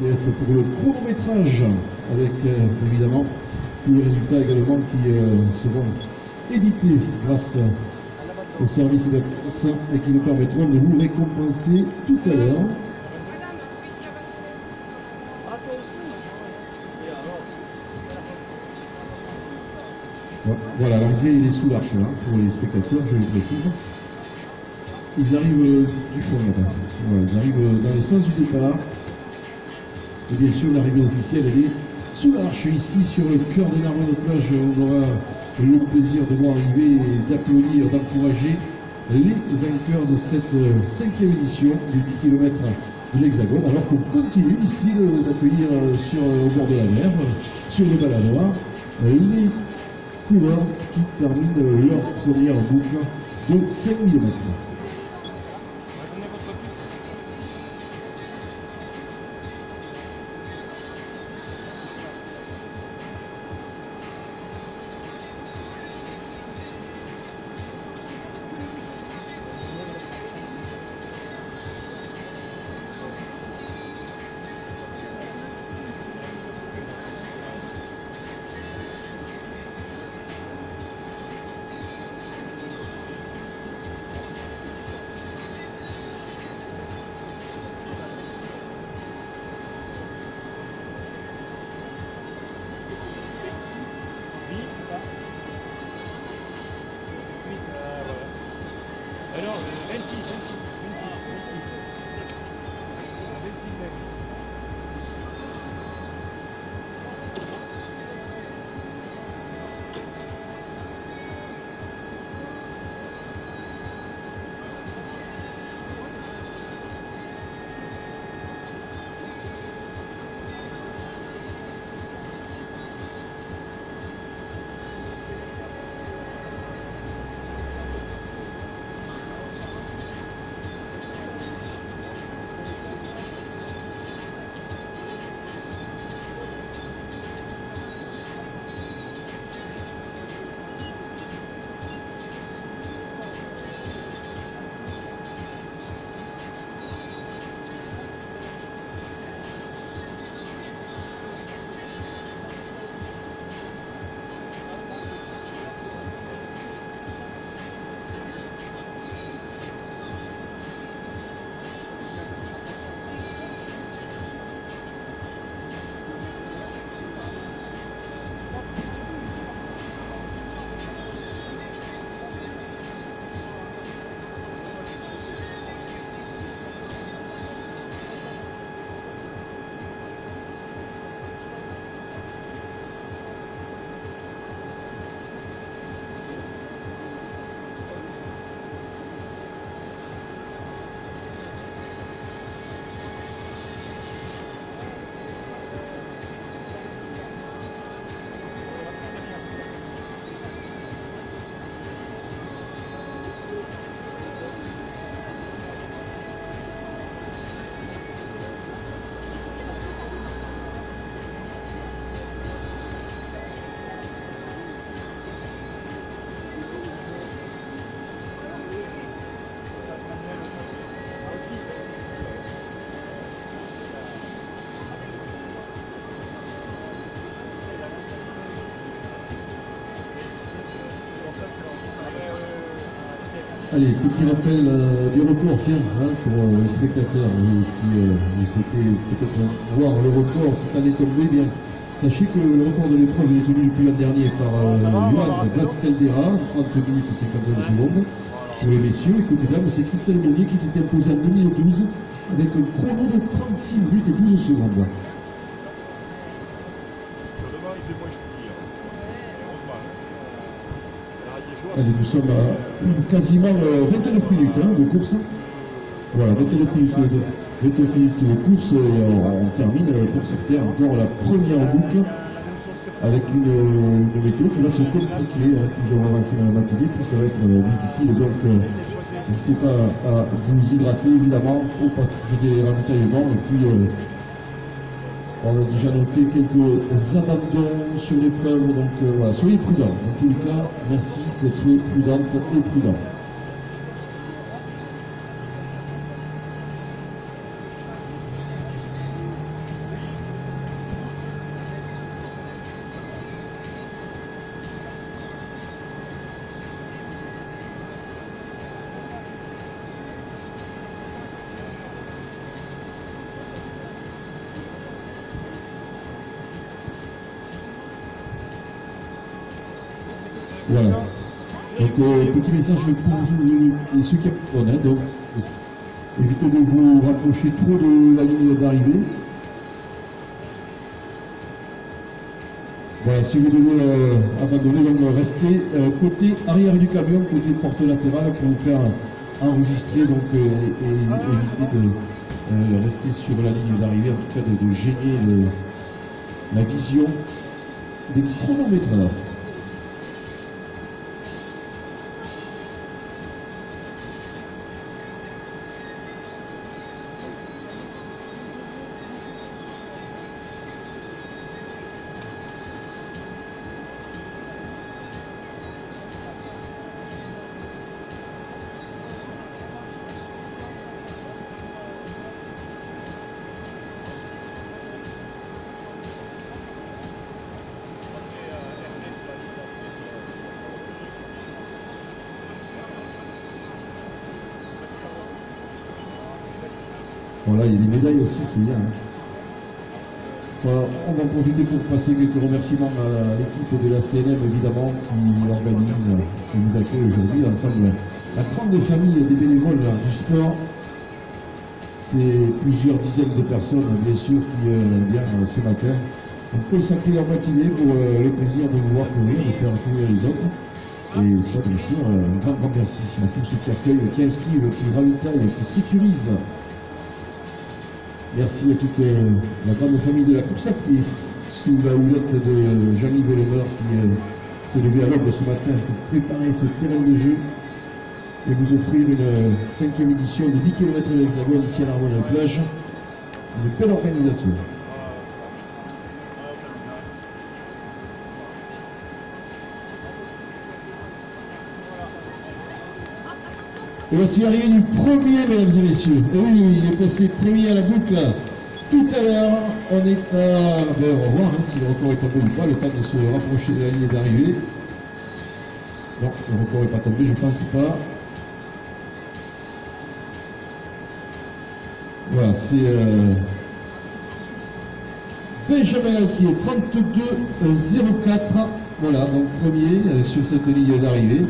TS pour le chronométrage, avec évidemment tous les résultats également qui seront édités grâce au service de presse et qui nous permettront de vous récompenser tout à l'heure. Voilà, l'arrivée il est sous l'arche hein, pour les spectateurs, je le précise. Ils arrivent du fond là-bas. Voilà, ils arrivent dans le sens du départ. Et bien sûr, l'arrivée officielle elle est sous l'arche ici sur le cœur de Narbonne Plage. On aura le plaisir de voir arriver et d'applaudir, d'encourager les vainqueurs de cette 5e édition du 10 km de l'Hexagone. Alors qu'on continue ici d'accueillir au bord de la mer, sur le Balanois, les coureurs qui terminent leur première boucle de 5000 mètres. Alors, 26. Allez, petit rappel du record, tiens, hein, pour les spectateurs. Si vous souhaitez peut-être voir le record cette année tombée, bien, sachez que le record de l'épreuve est tenu depuis l'an dernier par Johan Vascaldera, 30 minutes 52 secondes. Pour les messieurs, et côté dames, c'est Christelle Monnier qui s'était imposé en 2012 avec un chrono de 36 minutes et 12 secondes. Allez, nous sommes à quasiment 29 minutes hein, de course. Voilà, 29 minutes de course et on termine pour certains encore la première boucle avec une météo qui va se compliquer. Hein. Plus on va avancer dans la matinée, plus ça va être difficile. Donc n'hésitez pas à vous hydrater évidemment au passage des ravitaillements. Et puis on a déjà noté quelques abandons sur l'épreuve, donc voilà, soyez prudents. Dans tous les cas, merci d'être prudente et prudent. Voilà. Donc, petit message pour ceux qui apprennent. Hein, donc, évitez de vous rapprocher trop de la ligne d'arrivée. Voilà, si vous devez abandonner, donc restez côté arrière du camion, côté porte latérale pour vous faire enregistrer donc, et éviter de rester sur la ligne d'arrivée, en tout cas de gêner la vision des chronométreurs. Voilà, il y a des médailles aussi, c'est bien. Hein. Voilà, on va en profiter pour passer quelques remerciements à l'équipe de la CNM, évidemment, qui organise, qui nous accueille aujourd'hui, ensemble. La grande famille des bénévoles du sport, c'est plusieurs dizaines de personnes, bien sûr, qui viennent ce matin. On peut consacrer leur matinée pour le plaisir de vous voir courir, de faire courir les autres. Et ça, bien sûr, un grand merci à tous ceux qui accueillent, qui inscrivent, qui ravitaillent, qui sécurisent. Merci à toute la grande famille de la course à pied, sous la houlette de Jean-Yves Lemeur qui s'est levé à l'aube ce matin pour préparer ce terrain de jeu et vous offrir une 5e édition de 10 km de l'Hexagone ici à l'Arbonne-Plage. Une belle organisation. Et voici l'arrivée du premier, mesdames et messieurs. Et oui, il est passé premier à la boucle. Tout à l'heure, on est à... Ben, on va voir hein, si le record est tombé ou pas, le temps de se rapprocher de la ligne d'arrivée. Non, le record n'est pas tombé, je ne pense pas. Voilà, c'est Benjamin Alquier, 32,04. Voilà, donc premier sur cette ligne d'arrivée.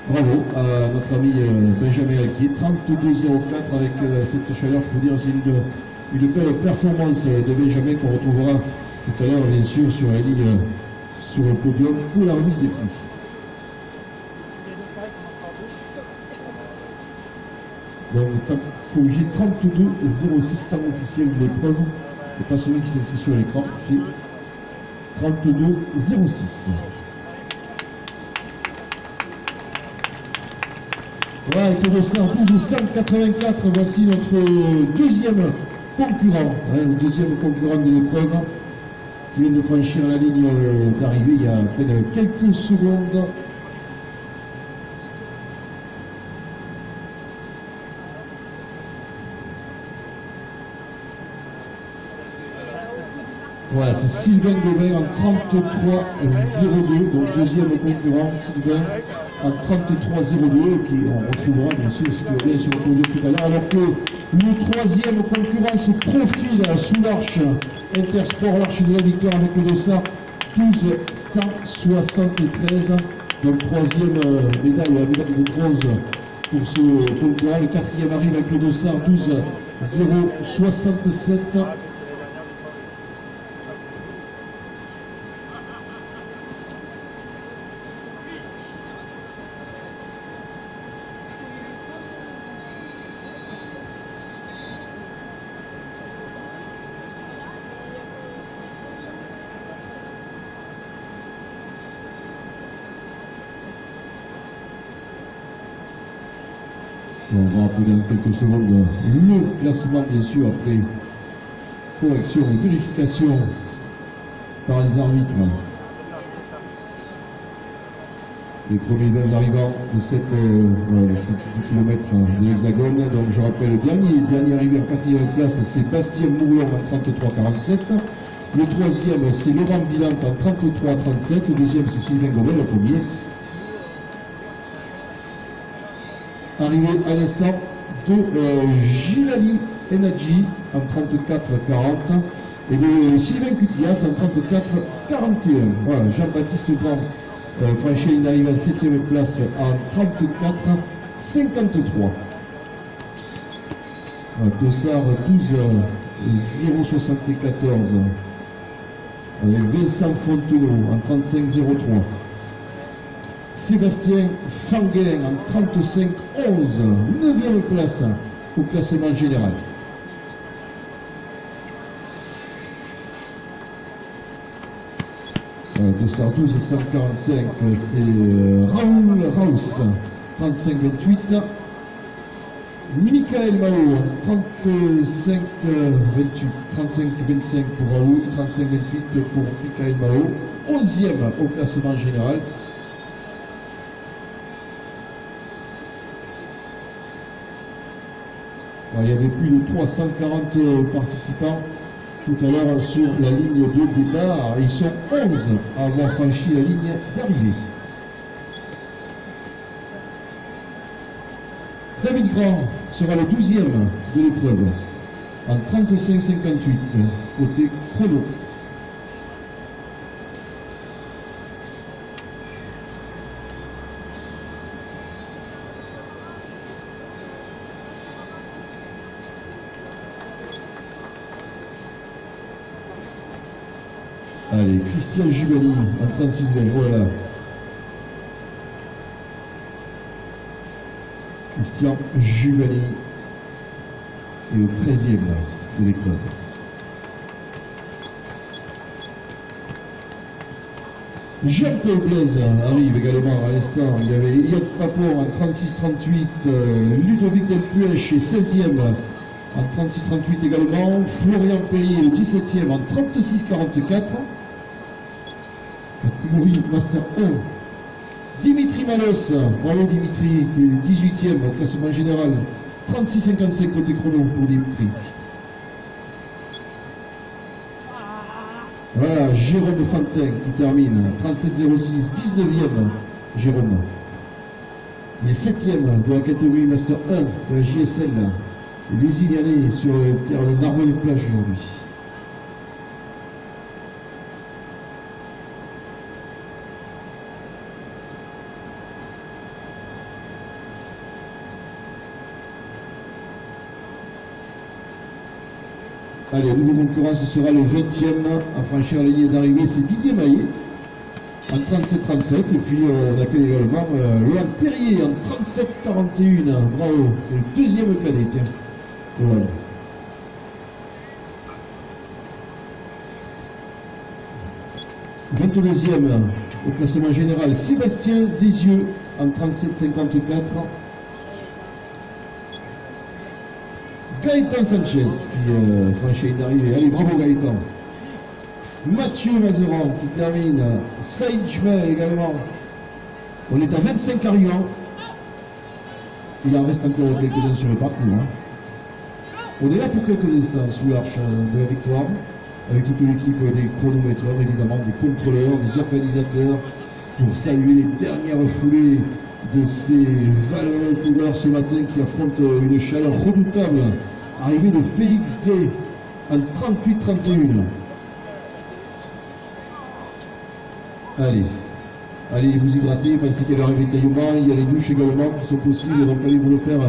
Bravo à notre ami Benjamin Alquier, 32,04 avec cette chaleur, je peux dire, c'est une belle performance de Benjamin qu'on retrouvera tout à l'heure, bien sûr, sur la ligne, sur le podium pour la remise des prix. Donc, temps corrigé 32,06, temps officiel de l'épreuve, et pas celui qui s'inscrit sur l'écran, c'est 32,06. Voilà, et pour ça, en plus de 184, voici notre deuxième concurrent, hein, le deuxième concurrent de l'épreuve, qui vient de franchir la ligne d'arrivée il y a à peine quelques secondes. Voilà, c'est Sylvain Gobert en 33,02, donc deuxième concurrent, Sylvain en 33,02, qui on retrouvera bien sûr, si tu veux bien, sur le podium tout à l'heure, alors que le troisième concurrent se profile sous l'arche Intersport, l'arche de la victoire avec le dossard 12,173, donc troisième médaille, la médaille de bronze pour ce concurrent, le quatrième arrive avec le dossard 12,067. On va rappeler dans quelques secondes le classement, bien sûr, après correction et vérification par les arbitres. Les premiers 20 arrivants de cette 10 km de l'Hexagone. Donc je rappelle, le dernier arrivé en 4e place, c'est Bastien Mourlon en 33,47. Le troisième, c'est Laurent Villant en 33,37. Le deuxième, c'est Sylvain Gobel, le premier. Arrivé à l'instant de Gilali Enadji en 34,40 et de Sylvain Cutias en 34,41. Voilà, Jean-Baptiste Grand Franchi il arrive en 7e place en 34,53. Dossard 12,074 avec Vincent Fontenot en 35,03. Sébastien Fanguin en 35,11, 9e place au classement général. Dossard 12,145, c'est Raoul Raus, 35,28. Michael Mao, 35,25 pour Raoul, 35,28 pour Michael Mao, 11e au classement général. Il y avait plus de 340 participants tout à l'heure sur la ligne de départ. Ils sont 11 à avoir franchi la ligne d'arrivée. David Grand sera le 12e de l'épreuve en 35,58 côté chrono. Allez, Christian Jubali en 36,20, voilà. Christian Jubali est au 13e de l'épreuve. Jean-Paul Blaise arrive également à l'instant. Il y avait Elliot Papon en 36,38, Ludovic Delpuech est 16e en 36,38 également, Florian Perrier le 17e en 36,44. Catégorie Master 1. Dimitri Malos, bravo Dimitri, qui est 18e au classement général, 36,55 côté chrono pour Dimitri. Voilà, Jérôme Fantin qui termine, 37,06, 19e Jérôme. Il est 7e de la catégorie Master 1 de la JSL, les Ilianais sur le terrain de Narbonne-Plage aujourd'hui. Allez, le nouveau concurrent, ce sera le 20e à franchir la ligne d'arrivée, c'est Didier Maillet en 37,37. Et puis on accueille également Laurent Perrier en 37,41. Bravo, c'est le deuxième cadet, tiens. Voilà. « 22e au classement général, Sébastien Desieux en 37,54. Gaëtan Sanchez qui franchit une arrivée. Allez, bravo Gaëtan. Mathieu Mazeran qui termine. Saïd Jmel également. On est à 25 arrivants. Il en reste encore quelques-uns sur le parcours. Hein. On est là pour quelques instants sous l'arche de la victoire, avec toute l'équipe des chronométreurs, évidemment, des contrôleurs, des organisateurs, pour saluer les dernières foulées de ces valeureux coureurs ce matin qui affrontent une chaleur redoutable. Arrivée de Félix Gay en 38,31. Allez vous hydrater, pensez qu'il y a le ravitaillement, il y a les douches également qui sont possibles, donc allez vous le faire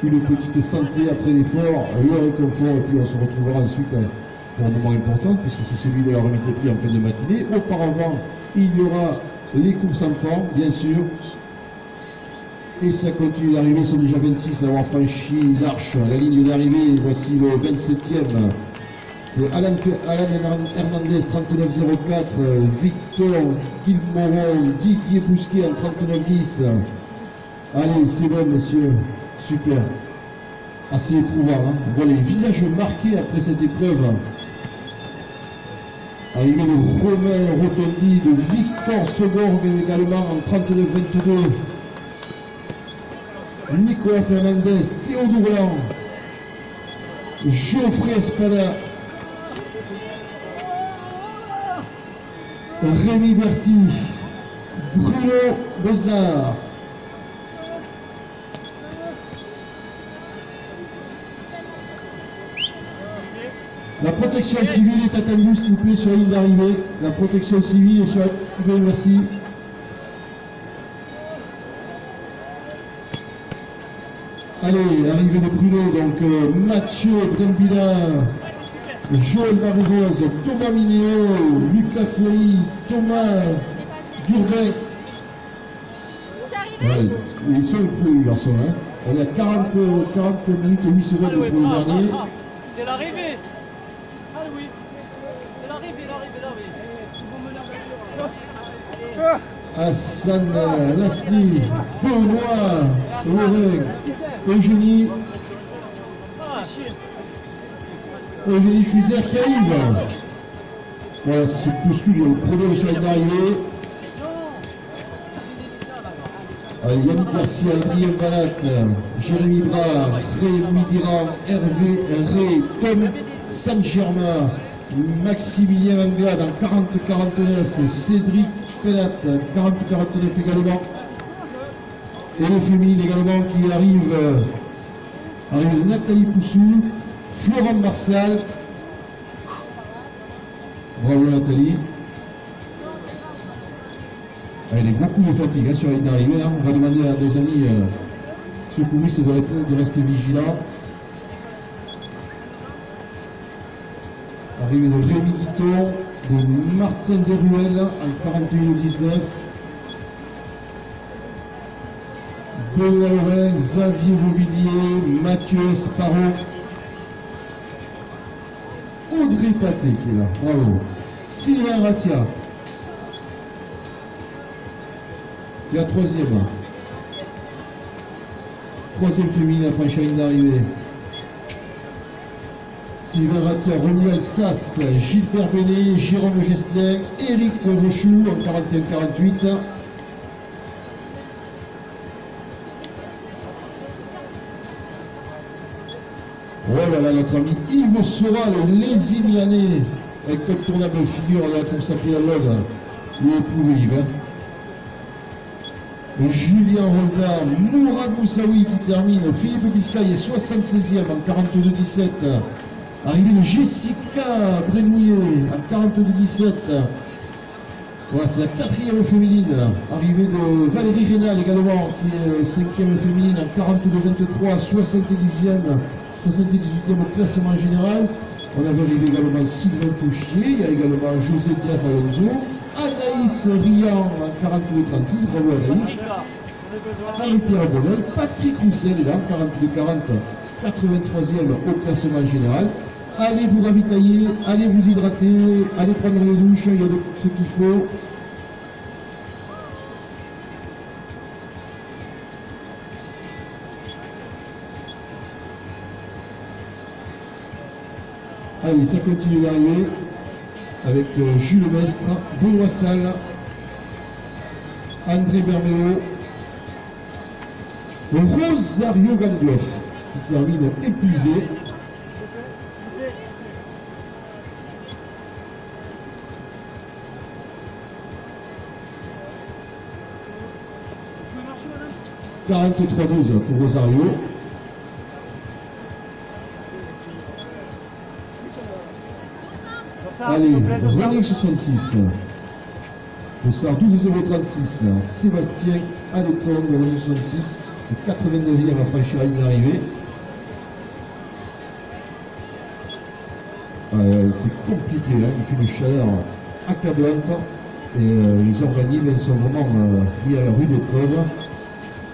une petite santé après l'effort, le réconfort, et puis on se retrouvera ensuite pour un moment important, puisque c'est celui de la remise des prix en fin de matinée. Auparavant, il y aura les courses enfants, bien sûr. Et ça continue d'arriver, ils sont déjà 26 à avoir franchi l'arche, la ligne d'arrivée. Voici le 27e. C'est Alan Hernandez, 39,04. Victor Guilmoron, Didier Bousquet en 39,10. Allez, c'est bon, messieurs. Super. Assez éprouvant. Hein. On voit les visages marqués après cette épreuve. Arrivé de Romain Rotondi, de Victor Seborg également en 39,22. Nicolas Fernandez, Théodore Roland, Geoffrey Espada, Rémi Berti, Bruno Bosnard. La protection civile est attendue, s'il vous plaît, sur la ligne d'arrivée. La protection civile est sur la ligne d'arrivée, merci. Allez, arrivée de Bruno, donc Mathieu Brembila, Joël Marie-Rose, Thomas Minéo, Lucas Fleury, Thomas Durbec. Ouais, ils sont les garçons. Hein. On est à 40 minutes et 8 secondes pour le dernier. C'est l'arrivée. Ah oui. C'est l'arrivée. Hassan Lasny, Benoît, Lorraine, Eugénie Fuizer qui arrive. Voilà, ça se bouscule, il y a le problème sur l'arrivée. Yannick Garcia, Adrien Balat, Jérémy Bras, Rémi Diran, Hervé Ré, Tom Saint-Germain, Maximilien Anglade en 40-49, Cédric Pellat, 40-49 également. Et les féminines également qui arrivent Nathalie Poussou, Florent Marsal. Bravo Nathalie. Il y a beaucoup de fatigue hein, sur la ligne d'arrivée. On va demander à nos amis secouristes de rester vigilants. Arrivée de Rémi Guiton, de Martin Deruel en 41-19. Benoît Lorrain, Xavier Mobilier, Mathieu Esparro, Audrey Paté qui est là, bravo. Sylvain Ratia. C'est la troisième. Troisième féminine après la ligne d'arrivée. Sylvain Ratia, Romuald Sass, Gilbert Bénet, Jérôme Gestin, Éric Rochou en 41-48. Oh là là, notre ami Yves Soral, les Milanais, avec comme tournable figure de la course à pied à l'Aude. Il est éprouvé Yves. Hein. Julien Roldard, Mourad Moussaoui qui termine, Philippe Biscaille est 76e en 42-17. Arrivée de Jessica Brenouillet en 42-17. Voilà, c'est la quatrième féminine. Arrivée de Valérie Rénal également, qui est cinquième féminine en 42-23, 78e au classement général. On avait arrivé également Sylvain Fouchier, il y a également José Diaz Alonso, Anaïs Rian en 42-36, bravo Anaïs. Marie-Pierre Bonnel, Patrick Roussel est là en 42-40, 83e au classement général. Allez vous ravitailler, allez vous hydrater, allez prendre les douches, il y a ce qu'il faut. Allez, ça continue d'arriver avec Jules Mestre, Benoît Salle, André Berméo, Rosario Gangloff qui termine épuisé. « 43-12 pour Rosario. Allez, Running 66. Dossard 12,036. Sébastien Aléton de Running 66. Le 89e à franchir la ligne d'arrivée. C'est compliqué, hein, il fait une chaleur accablante. Et les organismes sont vraiment mis à la rude épreuve.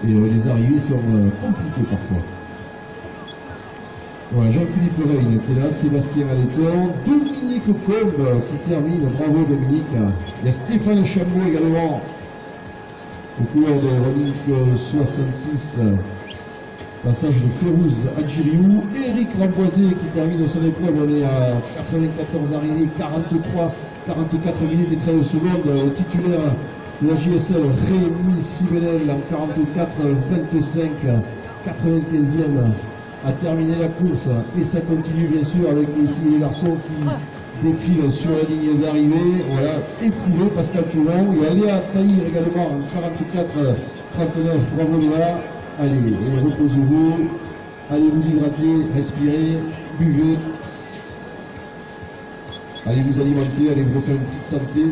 Et les arrivées sont compliquées parfois. Voilà, Jean-Philippe Reine était là, Sébastien Aléton, Dominique Combe qui termine, bravo Dominique. Il y a Stéphane Chambaud également, au cours de Running 66, passage de Férouz Adjiriou, Eric Ramboisé qui termine son épreuve, on est à 94 arrivées, 44 minutes et 13 secondes, titulaire de la JSL Rémi Sibenel en 44-25, 95e. A terminé la course et ça continue bien sûr avec les filles et les garçons qui défilent sur la ligne d'arrivée. Voilà, éprouvé Pascal Toulon. Il y a Léa Tahir également en 44-39. Bravo Léa. Allez, reposez-vous. Allez vous hydrater, respirez, buvez. Allez vous alimenter, allez vous refaire une petite santé.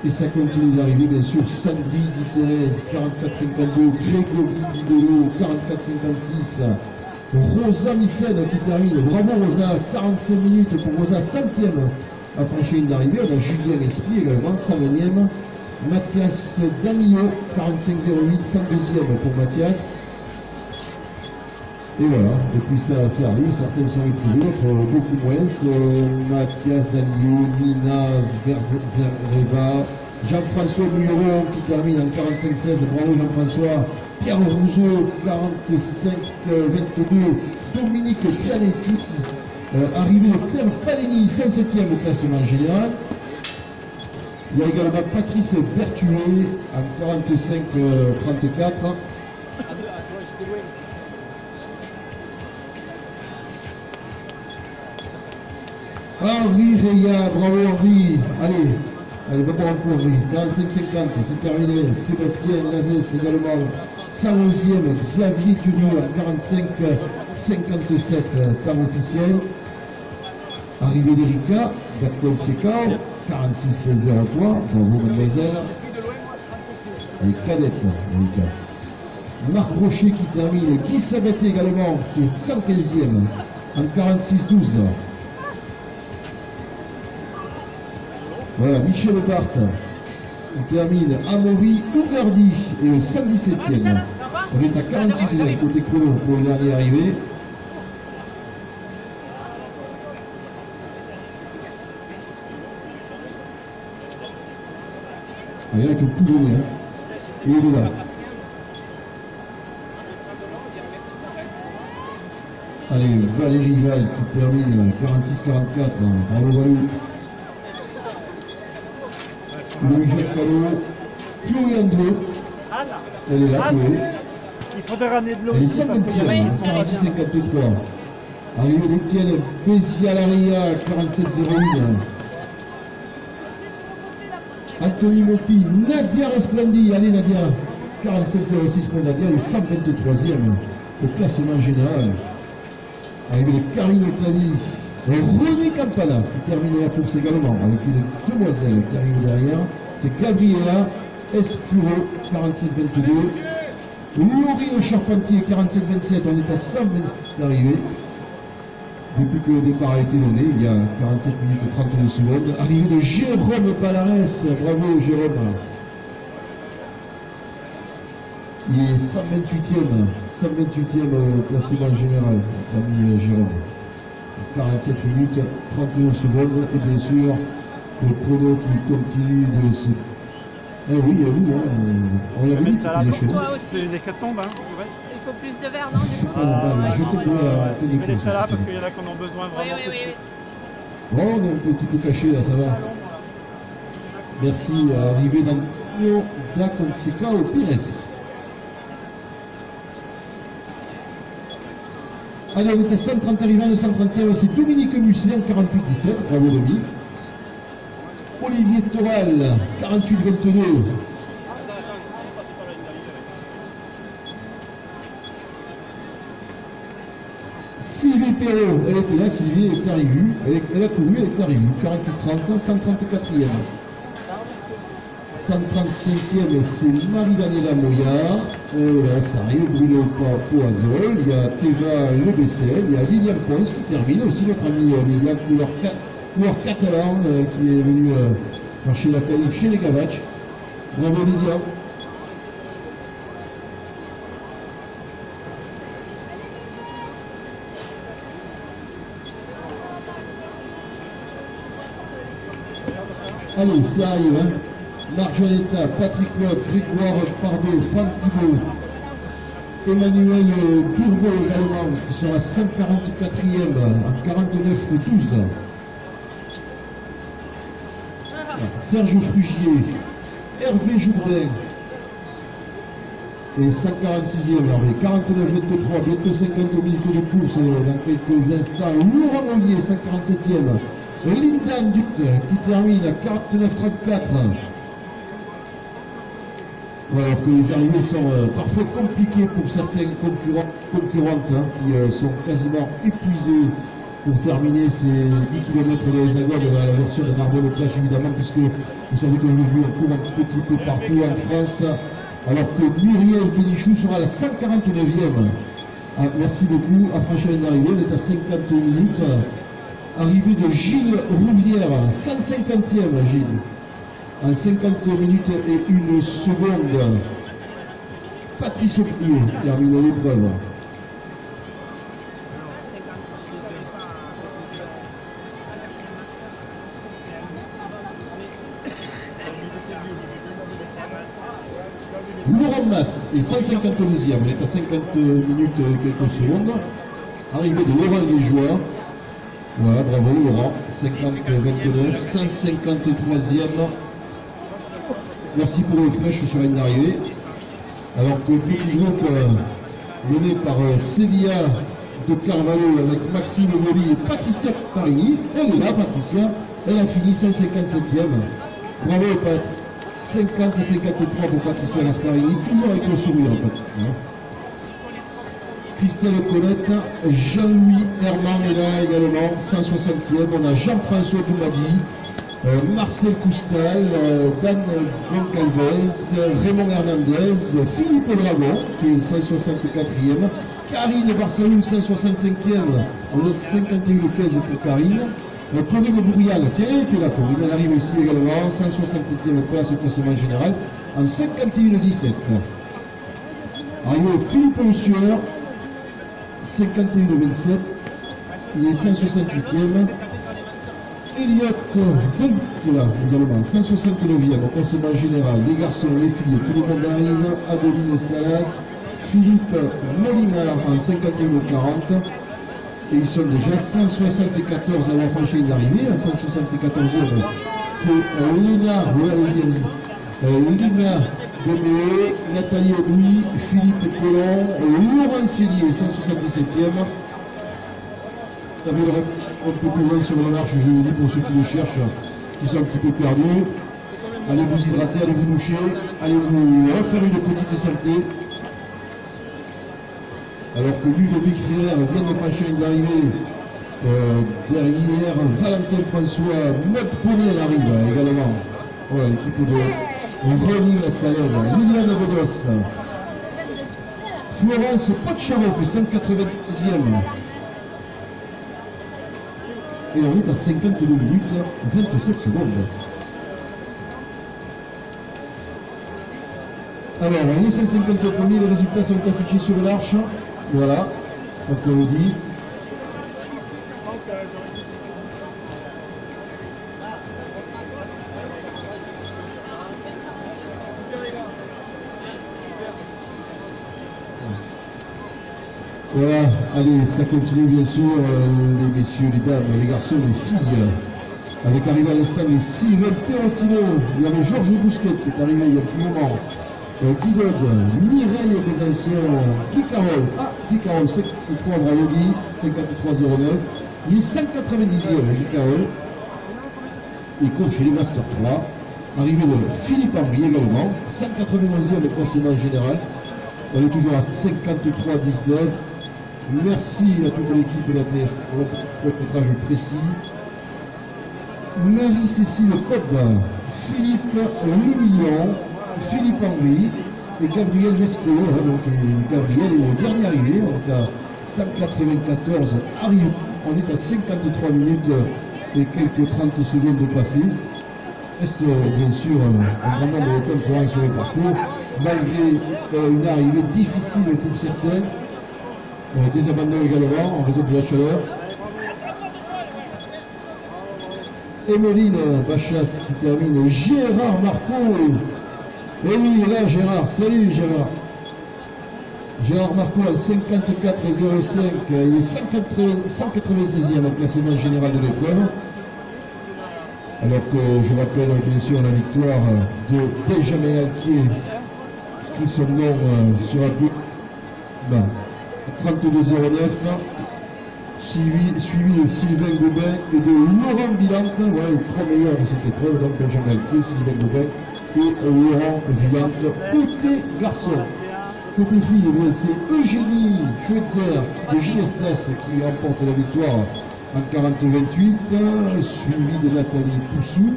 Et ça continue d'arriver, bien sûr, Sandri Guiterres, 44-52, Grégory Didolo, 44-56, Rosa Micène qui termine, bravo Rosa, 45 minutes pour Rosa, 100e à franchir une arrivée. On a Julien Esprit également, 120e, Mathias Danilo, 45-08, 102e pour Mathias. Et voilà, et puis ça arrive, certains sont épuisés, d'autres beaucoup moins. Mathias Danilo, Nina Zverzereva, Jean-François Bouilleron qui termine en 45-16, bravo Jean-François. Pierre Rousseau, 45-22, Dominique Pianetti, arrivé de Claire Paleni, 107e au classement général. Il y a également Patrice Berthuet en 45-34. Henri Reya, bravo Henri. Allez, va voir un coup Henri. 45-50, c'est terminé. Sébastien Lazès également. 111e, Xavier Turio à 45-57, temps officiel. Arrivée d'Erika, Bertol Sekao, 46-03, bravo mademoiselle. Elle est cadette, Erika. Marc Rocher qui termine, Guy Sabaté également, qui est 115e, en 46-12. Voilà, Michel Barthes, qui termine Amaury Ougardi et au 117e. On est à 46e côté chrono pour le dernier arrivé. Il y en a qui ont tout donné, hein. Et au-delà. Allez, Valérie Val qui termine 46-44. Bravo Valou. Louis-Jacques Callot, Chloé André, elle est là, Chloé. Il faudrait ramener de l'eau. Elle est 50e, 46-53. Arrivée d'Étienne Bessialaria, 47-01. Anthony Mopi, Nadia Resplendi, allez Nadia, 47-06 pour Nadia, elle est 123e au classement général. Arrivée de Karine Ottani. René Campana qui termine la course également avec une demoiselle qui arrive derrière. C'est Gabriela Espuro, 47-22. Laurine Charpentier, 47-27. On est à 127 arrivées. Depuis que le départ a été donné, il y a 47 minutes et 32 secondes. Arrivée de Jérôme Palares. Bravo Jérôme. Il est 128e au classement général, notre ami Jérôme. 47 minutes, 31 secondes, et bien sûr, le chrono qui continue de se... Eh oui, on l'a vu, c'est une hécatombe, hein. Il faut plus de verre, non, du coup je te peux mets ça là parce qu'il y en a qui en ont besoin vraiment. Oui. Bon, on est un petit peu caché là, ça va. Merci, arrivé dans le Dacontica au Pires. Allez, on est à 130 arrivants, le 130e, c'est Dominique Musset en 48-17, bravo Dominique. Olivier Toral, 48-22. Sylvie Perrault, elle était là, Sylvie, elle est arrivée, elle a couru, elle est arrivée, 48-30, 134e. 135e, c'est Marie-Daniela Moya. Voilà, ça arrive, Bruno Poazol. Il y a Teva Le Bessel. Il y a Liliane Pons qui termine aussi, notre ami Liliane, couleur catalan, qui est venu marcher la qualif chez les Gavach. Bravo Liliane. Allez, ça arrive, hein. Marjanetta, Patrick Claude, Grégoire Pardo, Franck Thibault, Emmanuel Tourbeau également, qui sera 144e en 49-12. Serge Frugier, Hervé Jourdain, et 146e, Hervé, 49-23, bientôt 50 minutes de course dans quelques instants. Laurent Ollier, 147e. Linda Duc qui termine à 49-34. Voilà, alors que les arrivées sont parfois compliquées pour certaines concurrentes qui sont quasiment épuisées pour terminer ces 10 km de l'Hexagone dans la version de Narbonne-Plage évidemment, puisque vous savez que le vu court un petit peu partout en France, alors que Muriel Pénichou sera à la 149e. Ah, merci beaucoup. À franchir une arrivée, on est à 50 minutes. Arrivée de Gilles Rouvière, 150e Gilles. En 50 minutes et 1 seconde. Patrice Plié termine l'épreuve. Laurent Mas est 152e, on est à 50 minutes et quelques secondes. Arrivée de Laurent Liégeois. Voilà, bravo Laurent, 50-29, 153e. Merci pour le fraîche sur une arrivée. Alors que le petit groupe mené par Célia de Carvalho avec Maxime Moli et Patricia Parini. Elle est là, Patricia, elle a fini 157e. Bravo Pat. 50-53 pour Patricia Gasparini, toujours avec le sourire en fait. Christelle Colette, Jean-Louis Herman est là également, 160e. On a Jean-François Toumadi, Marcel Coustal, Dan Goncalves, Raymond Hernandez, Philippe Dragon, qui est 164e, Karine Barcelou, 165e. On a 51-15 pour Karine. Corinne Bourrial, tiens, elle était là, Corinne, elle arrive aussi également, 160e place au classement général, en 51-17. Arrive Philippe Le Sueur, 51-27, il est 168e. Elliott Delcula également, 169e au classement général, les garçons, les filles, tout le monde arrive, Adeline Salas, Philippe Molinard en 51-40. Et ils sont déjà 174 à la franchise d'arrivée. 174e, c'est Léna, Lina Deméo, Nathalie Aubry, Philippe Collomb, Laurent Célier, 177e. Un peu plus loin sur la marche, je le dis pour ceux qui le cherchent, qui sont un petit peu perdus. Allez vous hydrater, allez vous doucher, allez vous refaire une petite santé. Alors que Ludovic Frère vient de franchir une arrivée derrière Valentin François, Maud Poney arrive également. Voilà l'équipe de Ronnie Lassalève, Liliane Bedos, Florence Potcharov, 180e. Et on est à 52 minutes, 27 secondes. Alors, on est 150 premiers, les résultats sont affichés sur l'arche. Voilà, donc on le dit. Voilà, allez, ça continue bien sûr, les messieurs, les dames, les garçons, les filles. Avec arrivé à l'instant les Sylvain Perrotino, il y avait Georges Bousquet qui est arrivé il y a un petit moment. Guy Dodge, Mireille Besançon, Guy Carole, Guy Carole, 53, bravo Guy, 53,09. Il est 190e, Guy Carole. Il court chez les Master 3. Arrivé de Philippe Henry également, 191e au classement général. On est toujours à 53,19. Merci à toute l'équipe de la TS pour votre métrage précis. Marie-Cécile Cobb, Philippe Lumillon, Philippe Henry et Gabriel Lescaut. Donc Gabriel est le dernier arrivé, on est à 194, on est à 53 minutes et quelques 30 secondes de passé. Reste bien sûr un grand nombre de concurrents sur le parcours, malgré une arrivée difficile pour certains, des abandons également en raison de la chaleur. Emeline Bachas qui termine, Gérard Marco. Et oui, il est là Gérard, salut Gérard. Gérard Marco à 54,05, il est 196e au classement général de l'épreuve. Alors que je rappelle bien sûr la victoire de Benjamin Alquier, inscrit son nom sur un but, 32,09. Suivi de Sylvain Goubin et de Laurent Villante, voilà les trois meilleurs de cette épreuve, donc Benjamin Alquier, Sylvain Goubin et Laurent Villante. Côté garçon, côté fille, c'est Eugénie Schweitzer de Ginestas qui remporte la victoire en 40-28, suivi de Nathalie Poussou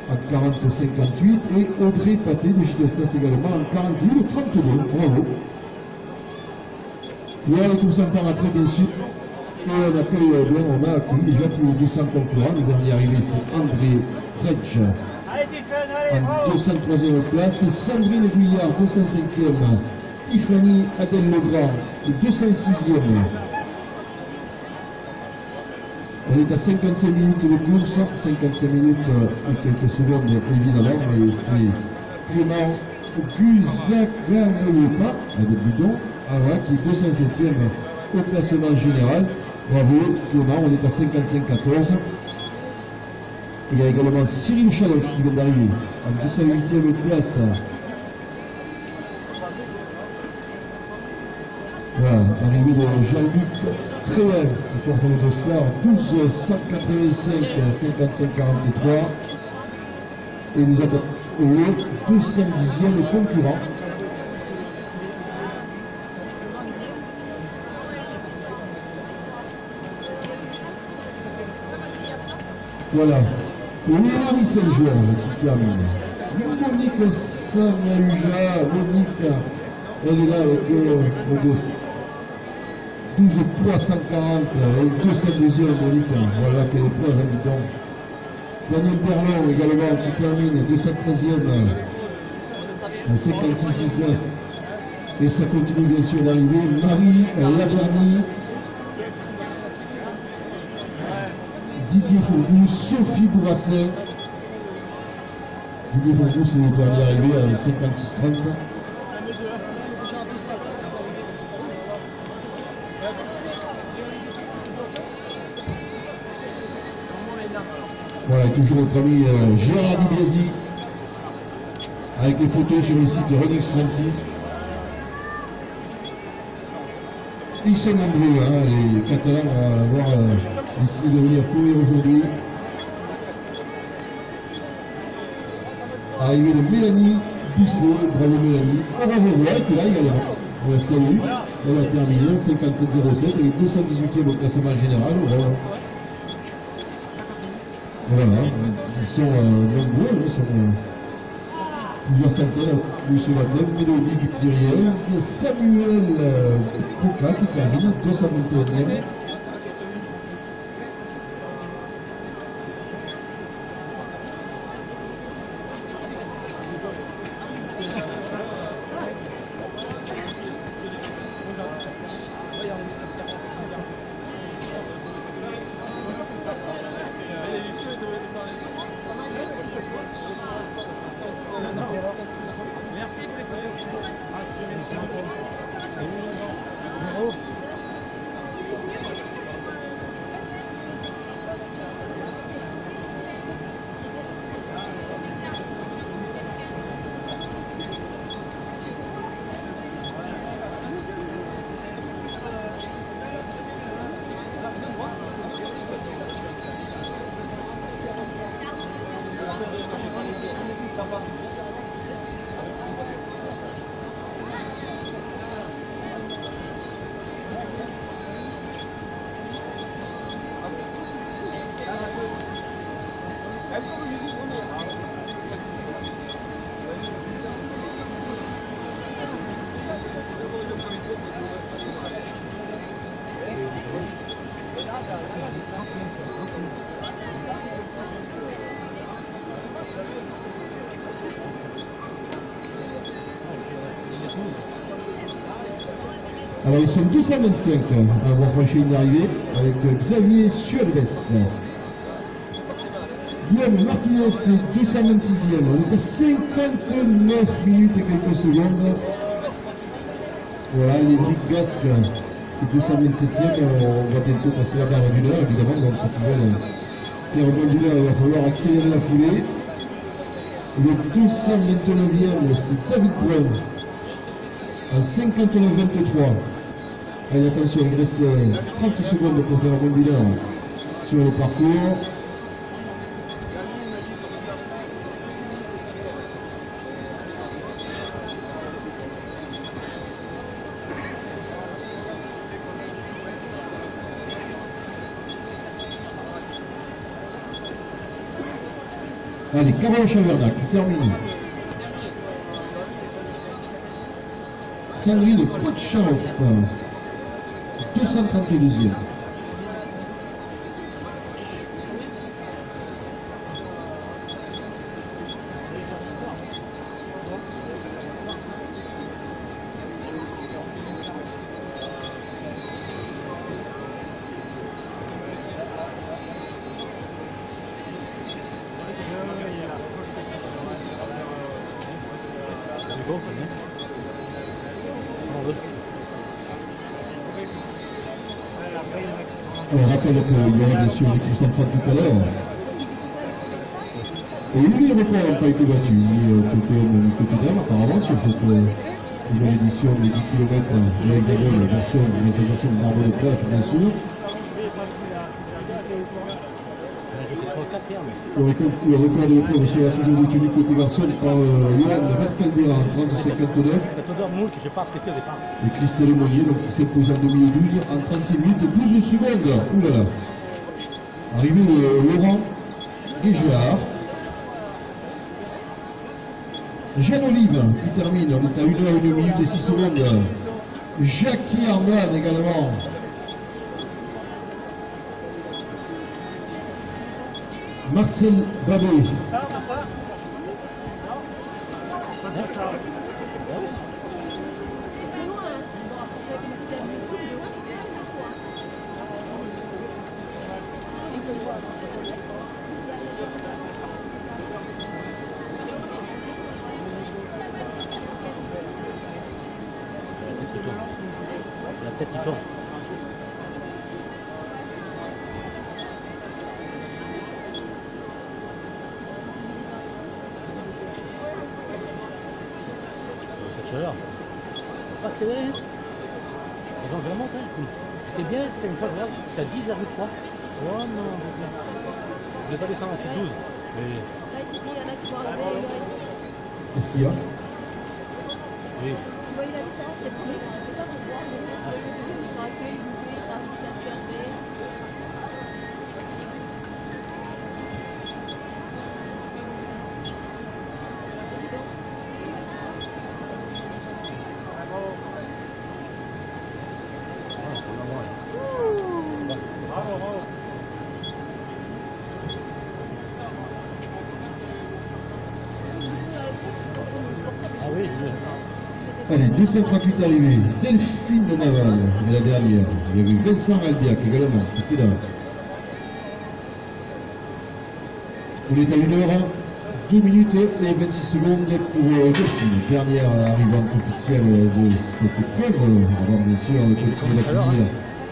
en 40-58 et Audrey Paté de Gidestas également en 41-32. Bravo. Voilà les courses enfants après bien sûr. Et on accueille bien, on a accueilli déjà plus de 200 concurrents. Le dernier arrivé c'est André Redge en 203e place, Sandrine Gouillard 205e, Tiffany Adèle Legrand 206e. On est à 55 minutes de course, 55 minutes en quelques secondes évidemment, mais c'est Clément Guzaganopa, de Budon, qui est 207e au classement général. Bravo Clément, on est à 55-14. Il y a également Cyril Chaloff qui vient d'arriver en 208e place. Voilà, arrivée de Jean-Luc Tréhen, qui porte le dossard 12-185-55-43. Et nous attendons le 210e concurrent. Voilà, Léonie Saint-Georges qui termine. Monique Samahuja, Monique, elle est là avec le 12-340 et 202e Monique. Voilà quelle épreuve, dis donc. Daniel Berlon également qui termine 213e en 56-19. Et ça continue bien sûr d'arriver. Marie Laverny, Didier Fourgou, Sophie Bourassin. Didier Fourgou, c'est le dernier arrivé à 56-30. Voilà, toujours notre ami Gérard Di Blasi avec les photos sur le site de Running 66. Ils sont nombreux, hein, les Catalans, à avoir décidé de venir courir aujourd'hui. Arrivée de Mélanie Busset, bravo Mélanie. Bravo, elle était là également. On la salue. Elle a terminé 57-07 et 218e au classement général. Voilà, ils sont nombreux, ils sont plusieurs centaines sur la tête. Mélodie Gutierrez, Samuel Coca qui termine 221e. Alors ils sont 225 à avoir franchi une arrivée avec Xavier Suarez. Guillaume Martinez est 226e. On est à 59 minutes et quelques secondes. Voilà, Lévric Gasque est 227e. On va bientôt passer la barre d'une heure évidemment. Donc ce qui veut faire moins d'une heure, il va falloir accélérer la foulée. Le 229e, c'est David Brown en 59-23. Allez, attention, il reste 30 secondes pour faire un bon bilan sur le parcours. Allez, Carole Chavernac qui termine. Sandrine Potcharov, 232e. On rappelle qu'il y aura bien sûr l'équipe centrale tout à l'heure. Et les records n'ont pas été battus, ni côté homme ni côté dame, apparemment, sur cette nouvelle édition des 10 km de l'Hexagone, la version de Barbe de Plage, bien sûr. Le record de l'épreuve sera toujours détenu côté garçon par Johan Rescaldera en 30,59. Et Christelle Monnier, donc, qui s'est posé en 2012 en 36 minutes et 12 secondes. Ouh là là. Arrivé Laurent Guéjard. Jeanne Olive qui termine, on est à 1h, 1 minute et 6 secondes. Jackie Arman également. Marcel Babé. La tête il tombe. Pas accéléré, hein. Donc vraiment, j'étais bien, une fois je regarde, j'étais à 10,3. Oh non, je vais pas descendre en dessous de 12. Mais... Qu'est-ce qu'il y a? Oui. Vous voyez la différence, les premiers, c'est ça pour voir, les deuxièmes, ils sont accueillis, ça vous observez. Ah oui, Allez, 238 arrivées. Delphine de Naval est la dernière. Il y a eu Vincent Albiac également, qui était là. On est à 1h, 2 minutes et 26 secondes pour Delphine, dernière arrivante officielle de cette épreuve. Avant bien sûr de continuer d'accueillir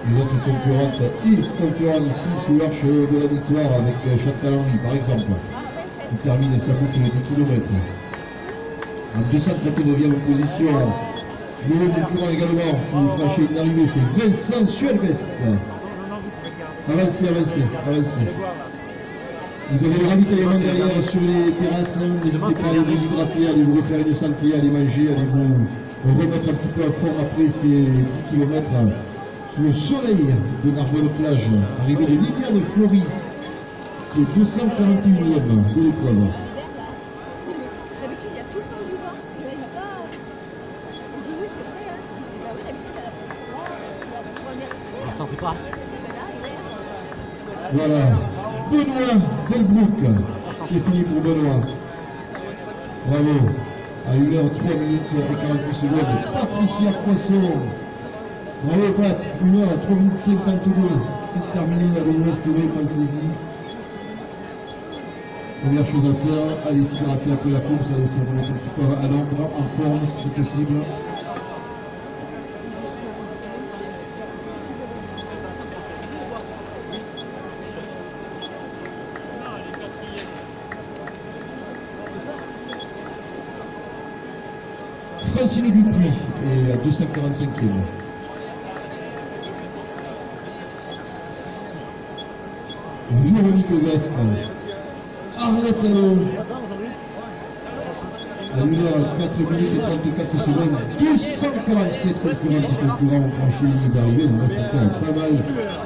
les autres concurrentes et concurrents ici sous l'arche de la victoire avec Chantal Henry par exemple, qui termine sa boucle de 10 km. En 239e position, le concurrent également qui flashait une arrivée, c'est Vincent Suelves. Avancez, avancez, avancez. Vous avez le ravitaillement derrière sur les terrasses, n'hésitez pas à aller vous hydrater, à aller vous refaire une santé, à aller manger, à aller vous remettre un petit peu en forme après ces 10 km sous le soleil de Narbonne-Plage. Arrivée de Liliane Fleury, qui est 241e de l'épreuve. Pas. Voilà, Benoît Delbrouck qui est fini pour Benoît. Bravo. À 1h, 3 minutes et 48 secondes. Patricia Poisson. Bravo Pat, 1h, 3 minutes 52. C'est terminé à l'Ouest de pensez-y. Première chose à faire, allez s'hydrater après la course, allez se remettre un petit peu à l'ombre, en forme si c'est possible. Francine Dupuis est à 245e. Véronique Gasque. Arlette Allon. À 1h, 4 minutes et 34 secondes. 247 concurrentes et concurrents ont franchi la ligne d'arrivée. Il reste encore pas mal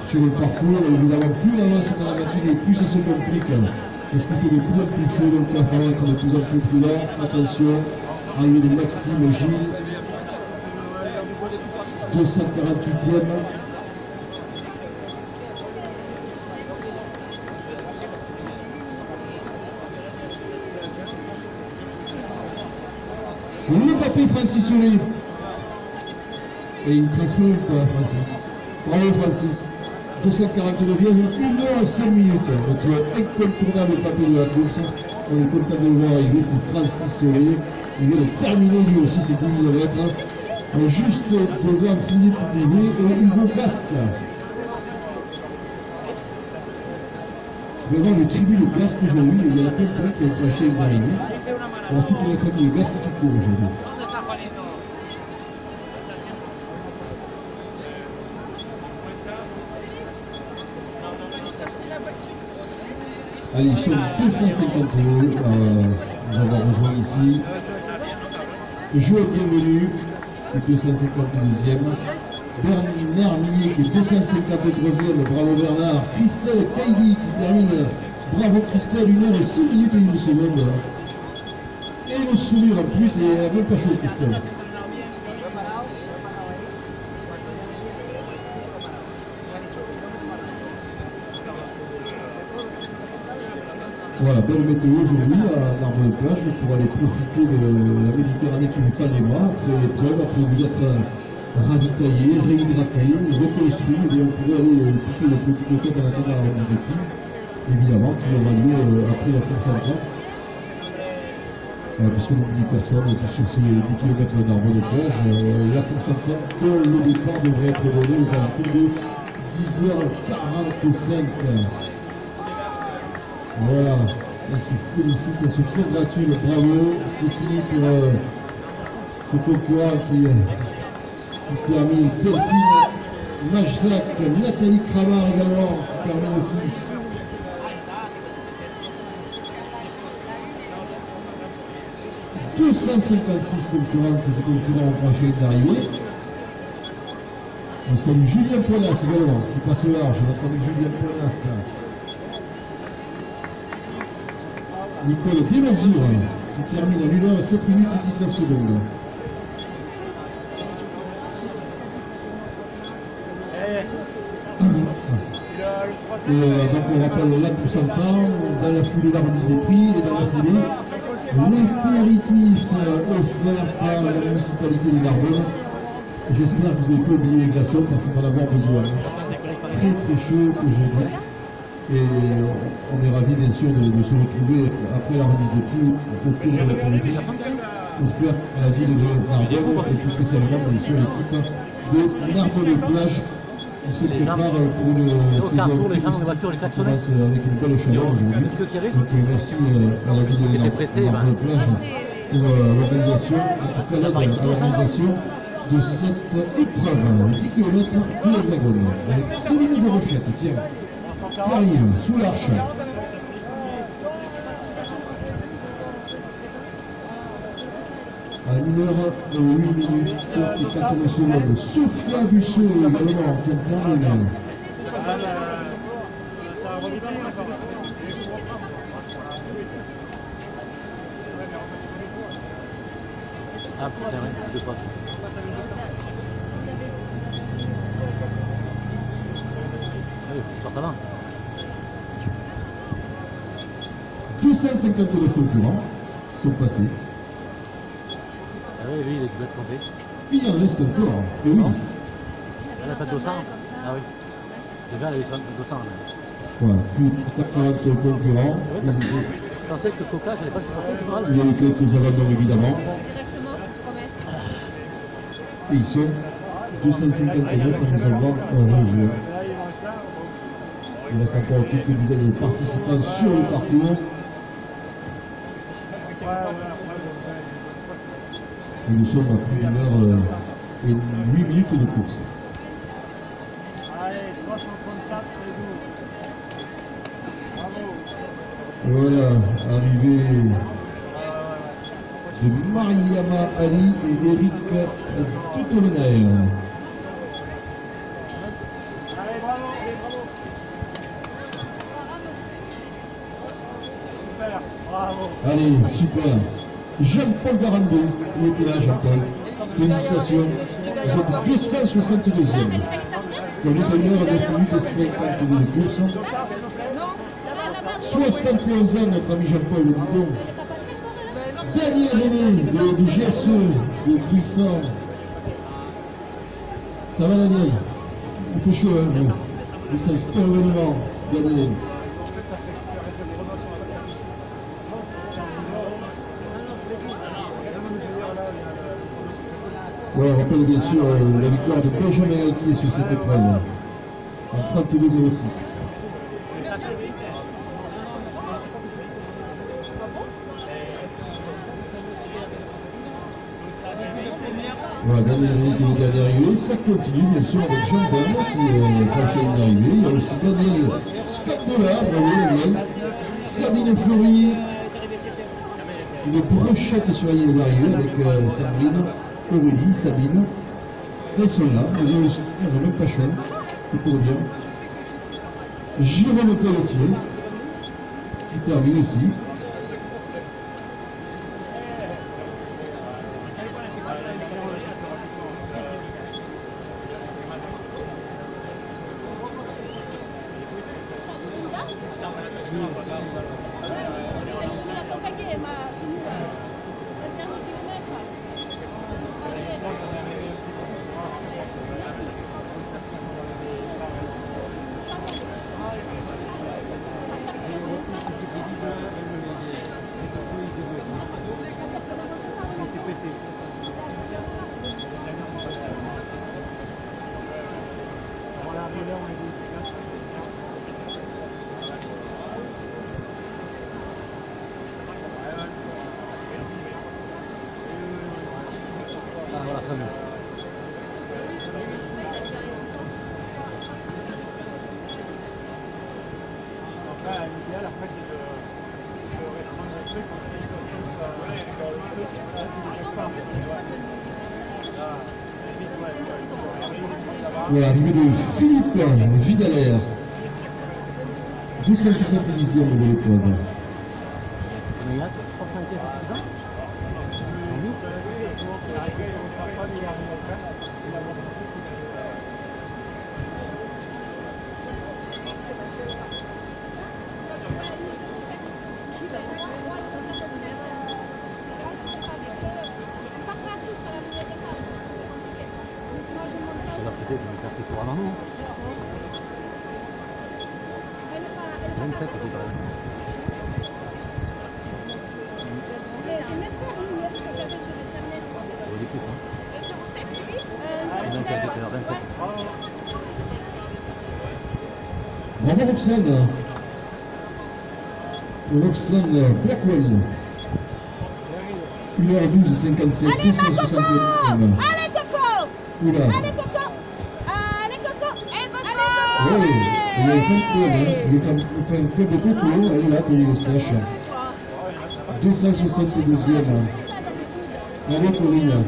sur le parcours. Évidemment, plus l'avance est dans la matinée, plus ça se complique. Est-ce qu'il fait de plus en plus chaud, donc il va falloir être de plus en plus prudent. Attention, arrivée de Maxime Gilles, 248e. Le papé Francis Olé. Et il transmet pas Francis. Bravo Francis. 249e, 1 h 5 minutes. Donc incontournable papé de la course. On est content de le voir arriver, c'est Francis Solé. Il vient de terminer lui aussi ses 10 km. Juste devant Philippe Rivet et Hugo Casque. Devant le tribut de Casque aujourd'hui, il y a la pleine qui a craché une arrivée. Alors toute la famille de Casque qui court aujourd'hui. Allez, ils sont 250 nous avons rejoint ici. Joël Bienvenu, qui est 252e. Bernard Millet, qui est 253e. Bravo Bernard. Christelle Kaidi, qui termine. Bravo Christelle, 1 h 6 minutes et 1 seconde. Et le sourire en plus, et elle même pas chaud Christelle. Voilà, belle météo aujourd'hui à l'Arbre de Plage pour aller profiter de la Méditerranée qui vous tend les bras après l'épreuve, après vous être ravitaillé, réhydraté, reconstruit, et on pourrait aller piquer le petit coquette en attendant la remise des prix, évidemment, qui aura lieu après la course en train. Parce qu'on n'oublie personne, et puis sur ces 10 km d'Arbre de Plage, la course en train, dont le départ devrait être donné aux alentours de 10h45. Voilà, on se félicite, on se congratule, bravo, c'est fini pour ce concurrent qui termine. Delphine Majzac, Nathalie Cravard également, qui termine aussi. « 256 concurrentes et ses concurrents ont franchi d'arrivée. On salue Julien Poinas également, qui passe au large, notre ami Julien Poinas. Nicole Desmazures, qui termine à 1 h 7 minutes et 19 secondes. Et donc on rappelle la course en train, dans la foulée la remise des prix et dans la foulée l'apéritif offert par la municipalité de Narbonne. J'espère que vous n'avez pas oublié les glaçons parce qu'on va en avoir besoin. Très très chaud aujourd'hui. Et on est ravis bien sûr de se retrouver après la remise des prix au cours de l'apéritif offert à la ville de Narbonne et tout spécialement bien sûr l'équipe de Narbonne-Plage qui se prépare pour une saison les gens, les voitures, les klaxonnés. avec une belle chaleur aujourd'hui. Donc merci à la ville de Narbonne-Plage pour l'organisation, en tout cas l'aide à l'organisation de cette épreuve, 10 km de l'Hexagone, avec Céline de Rochette, tiens, qui arrive sous l'arche. À 1 h 8 minutes et 14 secondes. Sophia Busso également, qui termine. Ah putain, ouais, deux fois. Oui, il sort avant. 259 concurrents sont passés. Ah oui, lui, il est complètement tombé. Il en reste encore. Et oui. Elle n'a pas de dossard. Ah oui. Déjà, elle avait 30 dossards. Voilà, plus de 140 concurrents. Je pensais que Coca, je n'allais pas supporter tout mal. Il y a eu quelques abandons évidemment. Et ils sont 259 nous avons rejoint. Il reste encore quelques dizaines de participants sur le parcours. Et nous sommes à plus d'1 h et 8 minutes de course. Voilà, arrivée de Mariama Ali et d'Eric Toutolenaire. Allez, super. Jean-Paul Garando, il était là, Jean-Paul. Félicitations. Vous êtes 262e. Dans les 1 heure, 9 minutes et 52 de course. 71 ans, notre ami Jean-Paul, dis donc. Daniel René, du GSE, de Puissant. Ça va, Daniel? Il fait chaud, hein? Oui. Ça s'inspire événement, Daniel. Ouais, on rappelle bien sûr la victoire de Benjamin Galtier sur cette épreuve. En 32,06. Voilà, Daniel René qui est le dernier arrivé. Ça continue bien sûr avec Jean Bern qui franchit une arrivée. Il y a aussi Daniel Scandola, bravo Daniel. Sabine Fleury. Une brochette sur la ligne d'arrivée avec Sandrine, Aurélie, Sabine. Elles sont là, elles ont même pas chaud. C'est pour bien. Jérôme Pelletier qui termine ici. Voilà, arrivée de Philippe Vidalaire, 270e de l'épreuve. Bravo Roxane. Roxane Blackwell. 1h12,57, 261. Allez Coco! Oula. Allez Coco! Allez Coco! Et Coco! Oui, il y a une fin de club, hein. Il fait un club de Coco, elle est là, Tony Lestache. 272e. Bravo Corinne.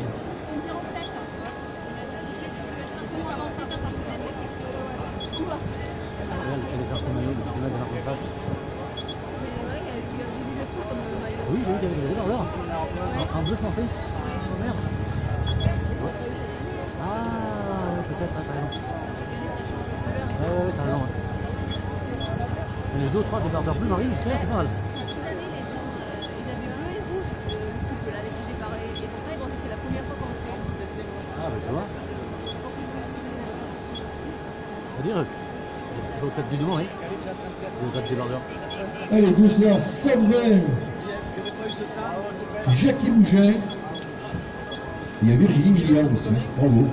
Oui, j'ai vu qu'il y avait des hors-l'heure. En bleu foncé. Merde. Ah, ouais, peut-être, t'as raison. Ouais, t'as raison. Il y en a 2 ou 3 débardeurs bleu marine, c'est pas mal. Ah, bah tu vois. C'est-à-dire, je suis au 4 du devant, hein. Je suis au 4 débardeurs. Allez, douceur, 120. Jackie Bouget. Il y a Virginie Milliard aussi, bravo.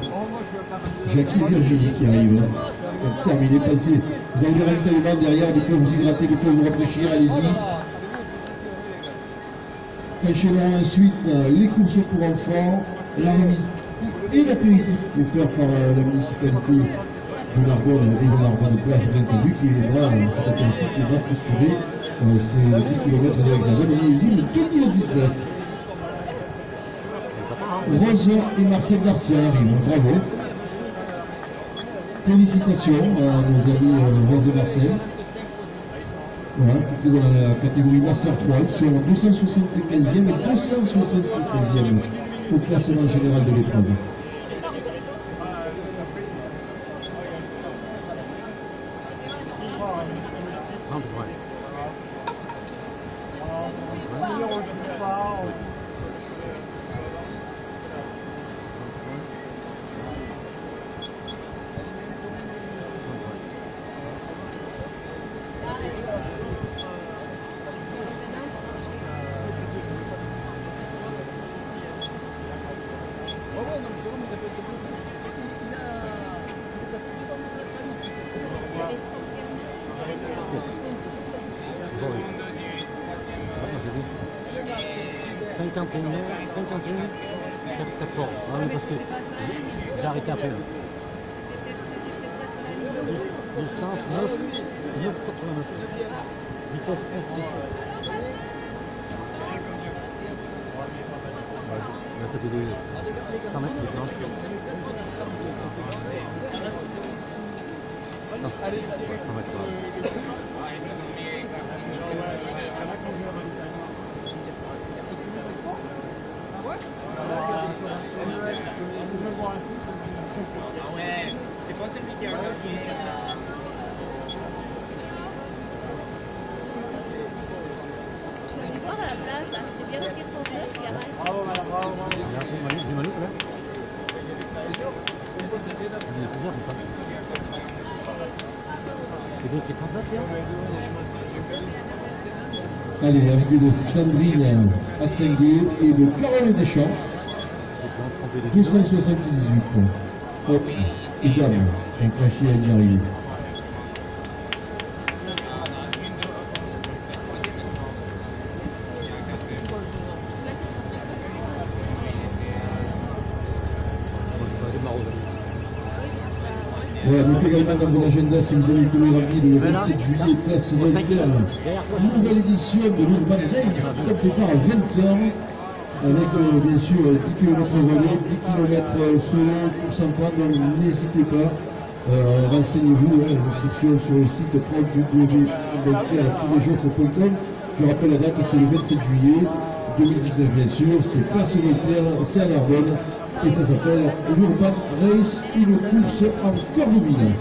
Jackie et Virginie qui arrivent. Terminé, passé. Vous avez des ravitaillements derrière, de quoi vous hydrater, de quoi vous rafraîchir, allez-y. Enchaînons ensuite les courses pour enfants, la remise et l'apéritif offert par la municipalité de Narbonne et de Narbonne plage, bien entendu, qui aidera cet apéritif qui va clôturer ces 10 km de l'Hexagone, millésime 2019. Rose et Marcel Garcia arrivent, bravo. Félicitations à nos amis Rose et Marcel. Voilà, qui est dans la catégorie Master 3. Ils sont 275e et 276e au classement général de l'épreuve. J'ai arrêté après. Distance 9, 9,89. Vitesse 1,6. Là, c'était des 100 mètres de planche. Non, 100 mètres. Ouais, c'est pas celui qui a gagné. Je vais voir à la plage, là, c'est bien marqué 39, il y a rien. Bravo, madame, bravo, bravo. Il y a un peu de Manu là. Il y a plusieurs, je crois. C'est d'autres qui sont là, tiens. Allez, arrivée de Sandrine Attenguet et de Caroline Deschamps. 278. Hop, et gamme. Un crochet à une arrivée. Voilà, notez également dans vos agendas si vous avez courir rapide le 27 juillet, place Voltaire, nouvelle édition de l'Urban Race, top départ à 20h, avec bien sûr 10 km relais, 10 km solo, course enfant, donc n'hésitez pas, renseignez-vous, l'inscription sur le site www.voltaire-joffre.com. Je rappelle la date, c'est le 27 juillet 2019 bien sûr, c'est place Voltaire, c'est à Narbonne. Et ça s'appelle l'Urban Race, une course en cordobine.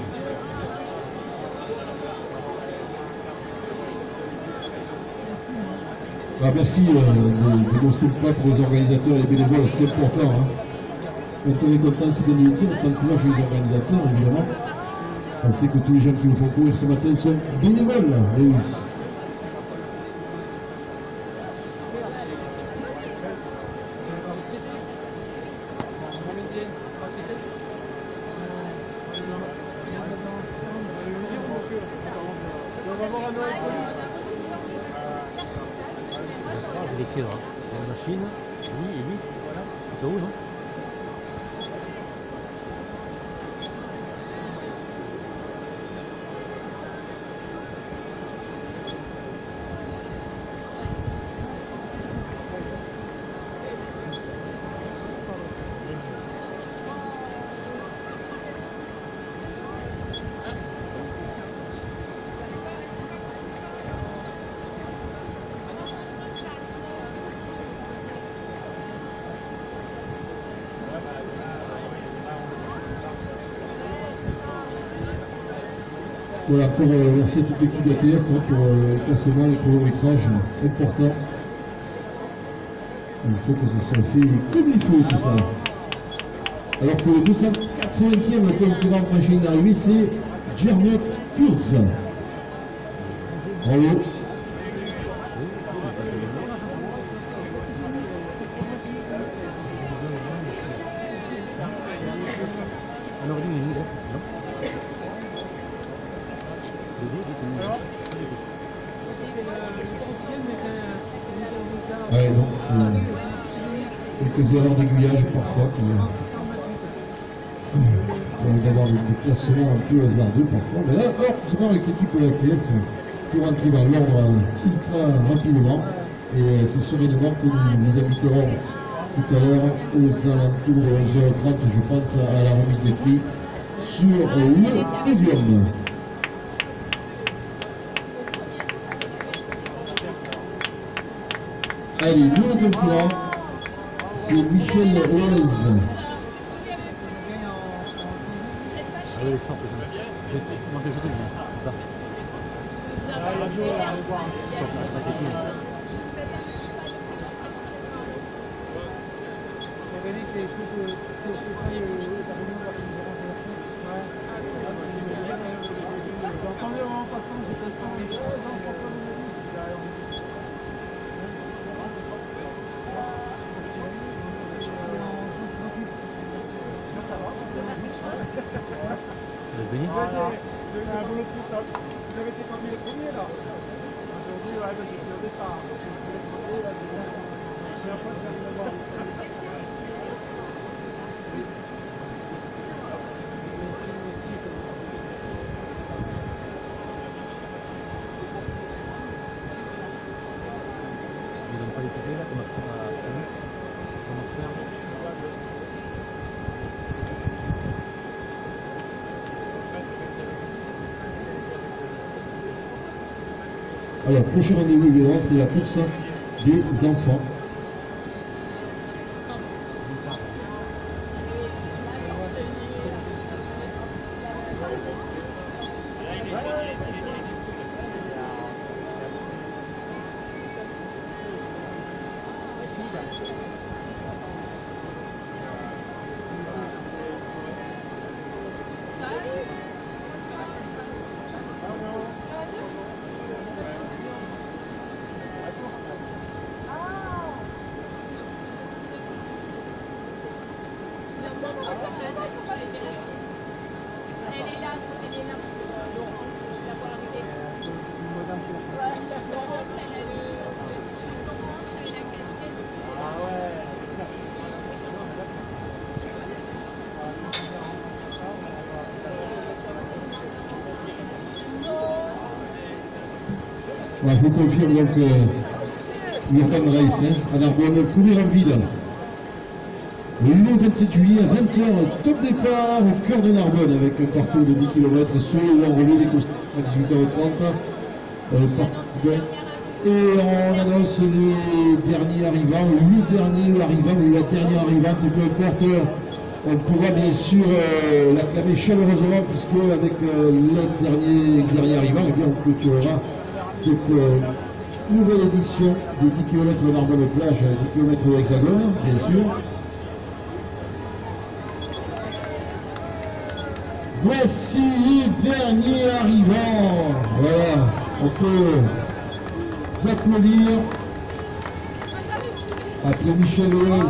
Ah, merci de nos sympas pour les organisateurs et les bénévoles, c'est important. Quand on est content, c'est bien de le dire, ça encourage les organisateurs, évidemment. On sait que tous les gens qui nous font courir ce matin sont bénévoles. Et oui. Il est fier, hein. Il y a une machine, oui et oui. C'est où, non? Voilà, pour remercier toute l'équipe d'ATS pour le classement, le chronométrage important. Il faut que ça soit fait comme il faut tout ça. Alors que le 280e concurrent prochain d'arrivée, c'est Gernot Kurz. Bravo. Ouais, donc c'est quelques erreurs d'aiguillage parfois qui vont avoir des classements un peu hasardeux parfois. Mais là, je parle avec l'équipe de la TS pour entrer dans l'ordre ultra rapidement. Et c'est sereinement que nous vous inviterons tout à l'heure aux alentours de 11h30, je pense, à la remise des prix sur le podium. Allez, nouveau concurrent, c'est Michel Lez. Ah oui, les champs, moi j'ai jeté, c'est ça. C'est ceux que ça y est, la réunion de la conférence de l'artiste. J'ai entendu en passant, j'ai pas le temps, mais Jean-François un boulot plus tard. Vous avez été parmi les premiers là. Aujourd'hui, ouais, j'étais au départ. J'ai un pote qui arrive à voir. Ils donnent pas les clés là, comme à Salut. Comment faire? Alors, prochain rendez-vous évidemment, c'est la course des enfants. Voilà, je vous confirme donc l'Urban Race à Narbonne, courir en ville. Le 27 juillet à 20h, top départ au cœur de Narbonne avec un parcours de 10 km solo ou enrôlé des courses à 18h30. Et on annonce les derniers arrivants, le dernier arrivant ou la dernière arrivante, peu importe. On pourra bien sûr l'acclamer chaleureusement puisque avec le dernier arrivant, eh bien, on clôturera cette nouvelle édition des 10 km de Narbonne-Plage, 10 km de l'Hexagone, bien sûr. Voici les derniers arrivants. Voilà, on peut s'applaudir. Après Michel Lez,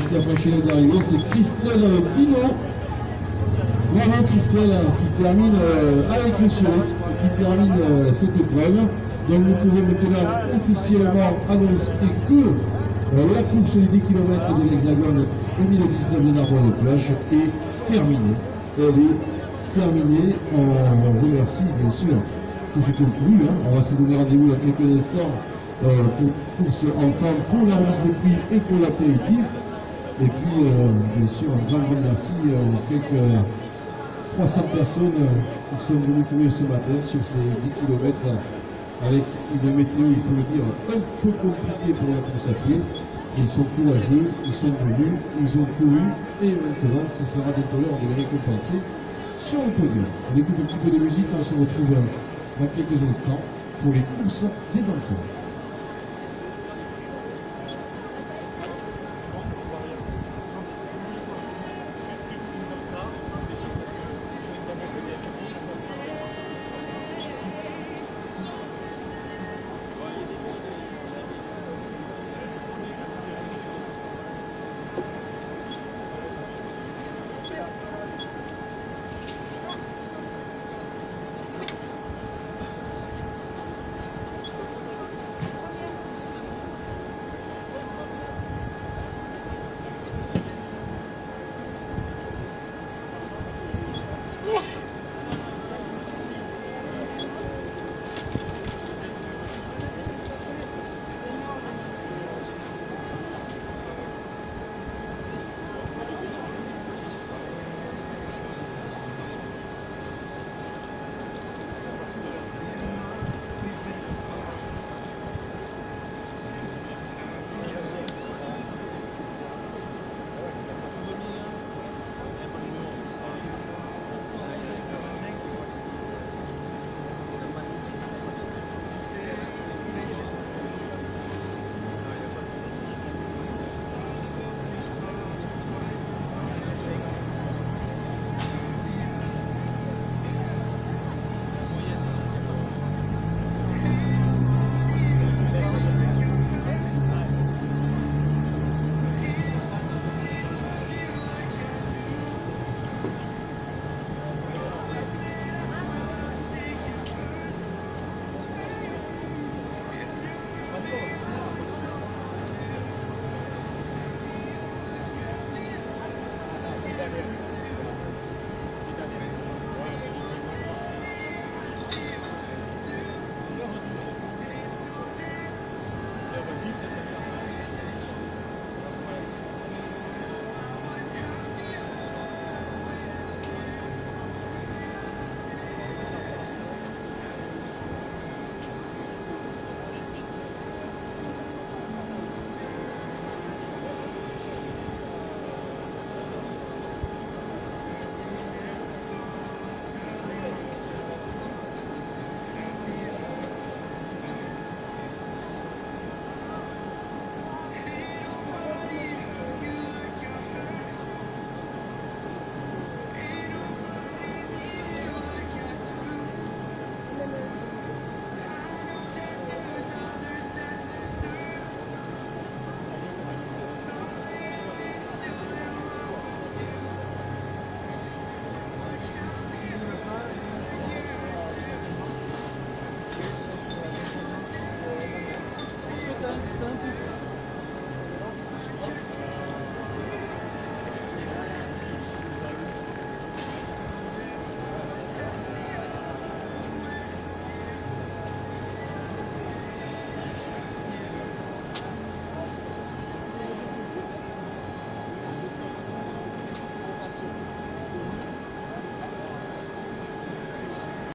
qui a franchi d'arrivée, c'est Christelle Pinot. Bravo Christelle, qui termine avec le sourire, qui termine cette épreuve. Donc nous pouvons maintenant officiellement annoncer que la course des 10 km de l'Hexagone 2019 de Narbonne-Plage est terminée. Elle est terminée. On remercie bien sûr tous ceux qui ont couru. On va se donner rendez-vous dans quelques instants pour course enfant, pour la remise de prix et pour l'apéritif. Et puis bien sûr un grand merci aux quelques 300 personnes qui sont venues courir ce matin sur ces 10 km avec une météo, il faut le dire, un peu compliquée pour la course à pied. Ils sont courageux, ils sont venus, ils ont couru et maintenant ce sera bientôt l'heure de les récompenser sur le podium. On écoute un petit peu de musique, on se retrouve dans quelques instants pour les courses des enfants.